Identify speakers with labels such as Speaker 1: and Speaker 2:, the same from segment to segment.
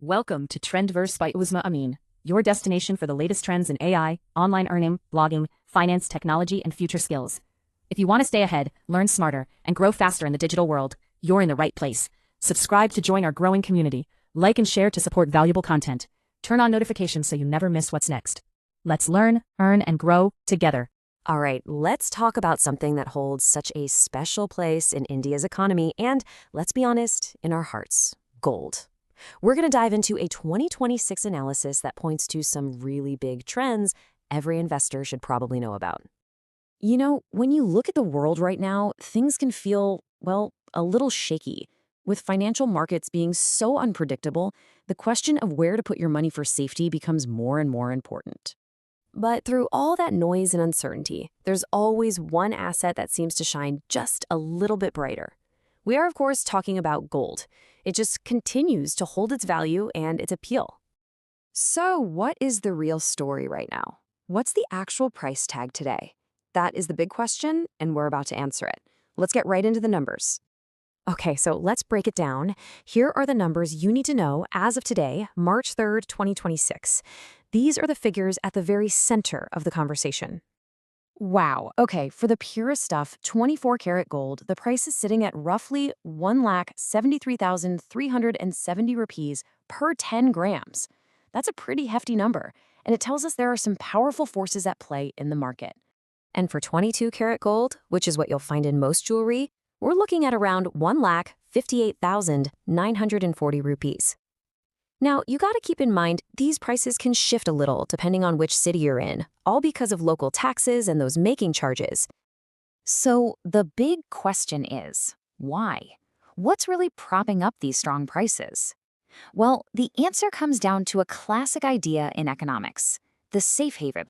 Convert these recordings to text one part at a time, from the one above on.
Speaker 1: Welcome to Trendverse by Uzma Amin, your destination for the latest trends in AI, online earning, blogging, finance, technology, and future skills. If you want to stay ahead, learn smarter, and grow faster in the digital world, you're in the right place. Subscribe to join our growing community. Like and share to support valuable content. Turn on notifications so you never miss what's next. Let's learn, earn, and grow together.
Speaker 2: All right, let's talk about something that holds such a special place in India's economy and, let's be honest, in our hearts: gold. We're going to dive into a 2026 analysis that points to some really big trends every investor should probably know about. You know, when you look at the world right now, things can feel, well, a little shaky. With financial markets being so unpredictable, the question of where to put your money for safety becomes more and more important. But through all that noise and uncertainty, there's always one asset that seems to shine just a little bit brighter. We are, of course, talking about gold. It just continues to hold its value and its appeal. So, what is the real story right now? What's the actual price tag today? That is the big question, and we're about to answer it. Let's get right into the numbers. Okay, so let's break it down. Here are the numbers you need to know as of today, March 3rd, 2026. These are the figures at the very center of the conversation. Wow. Okay, for the purest stuff, 24 karat gold, the price is sitting at roughly 1,73,370 rupees per 10 grams. That's a pretty hefty number, and it tells us there are some powerful forces at play in the market. And for 22 karat gold, which is what you'll find in most jewelry, we're looking at around 1,58,940 rupees. Now, you gotta keep in mind, these prices can shift a little depending on which city you're in, all because of local taxes and those making charges. So the big question is, why? What's really propping up these strong prices? Well, the answer comes down to a classic idea in economics: the safe haven.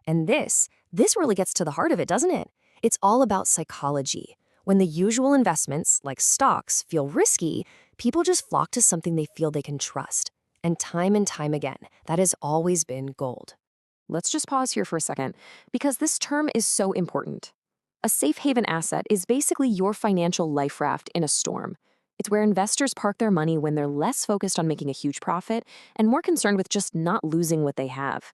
Speaker 2: And this really gets to the heart of it, doesn't it? It's all about psychology. When the usual investments, like stocks, feel risky, people just flock to something they feel they can trust. And time again, that has always been gold. Let's just pause here for a second, because this term is so important. A safe haven asset is basically your financial life raft in a storm. It's where investors park their money when they're less focused on making a huge profit and more concerned with just not losing what they have.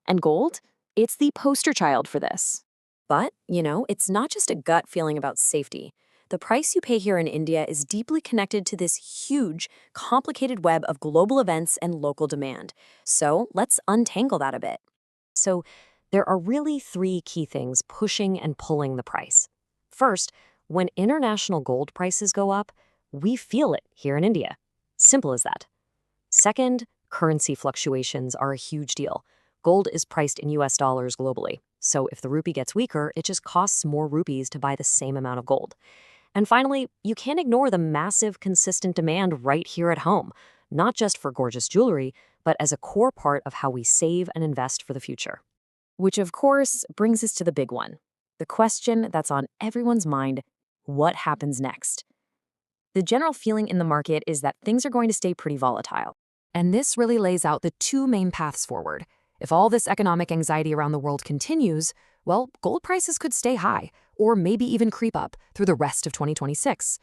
Speaker 2: And gold? It's the poster child for this. But, it's not just a gut feeling about safety. The price you pay here in India is deeply connected to this huge, complicated web of global events and local demand. So let's untangle that a bit. So there are really three key things pushing and pulling the price. First, when international gold prices go up, we feel it here in India. Simple as that. Second, currency fluctuations are a huge deal. Gold is priced in US dollars globally. So if the rupee gets weaker, it just costs more rupees to buy the same amount of gold. And finally, you can't ignore the massive, consistent demand right here at home, not just for gorgeous jewelry, but as a core part of how we save and invest for the future. Which, of course, brings us to the big one. The question that's on everyone's mind: what happens next? The general feeling in the market is that things are going to stay pretty volatile. And this really lays out the two main paths forward. If all this economic anxiety around the world continues, well, gold prices could stay high, or maybe even creep up through the rest of 2026.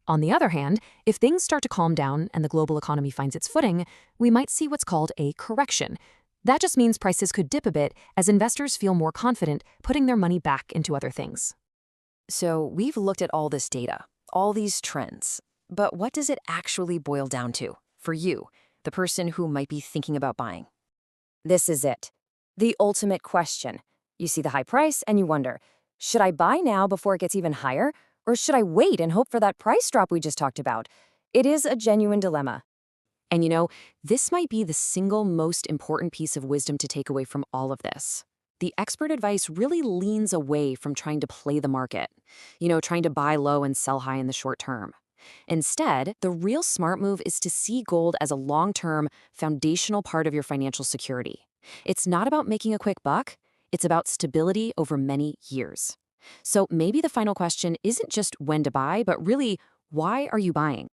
Speaker 2: On the other hand, if things start to calm down and the global economy finds its footing, we might see what's called a correction. That just means prices could dip a bit as investors feel more confident putting their money back into other things. So we've looked at all this data, all these trends, but what does it actually boil down to for you, the person who might be thinking about buying? This is it. The ultimate question. You see the high price and you wonder, should I buy now before it gets even higher? Or should I wait and hope for that price drop we just talked about? It is a genuine dilemma. And this might be the single most important piece of wisdom to take away from all of this. The expert advice really leans away from trying to play the market, trying to buy low and sell high in the short term. Instead, the real smart move is to see gold as a long-term, foundational part of your financial security. It's not about making a quick buck, it's about stability over many years. So maybe the final question isn't just when to buy, but really, why are you buying?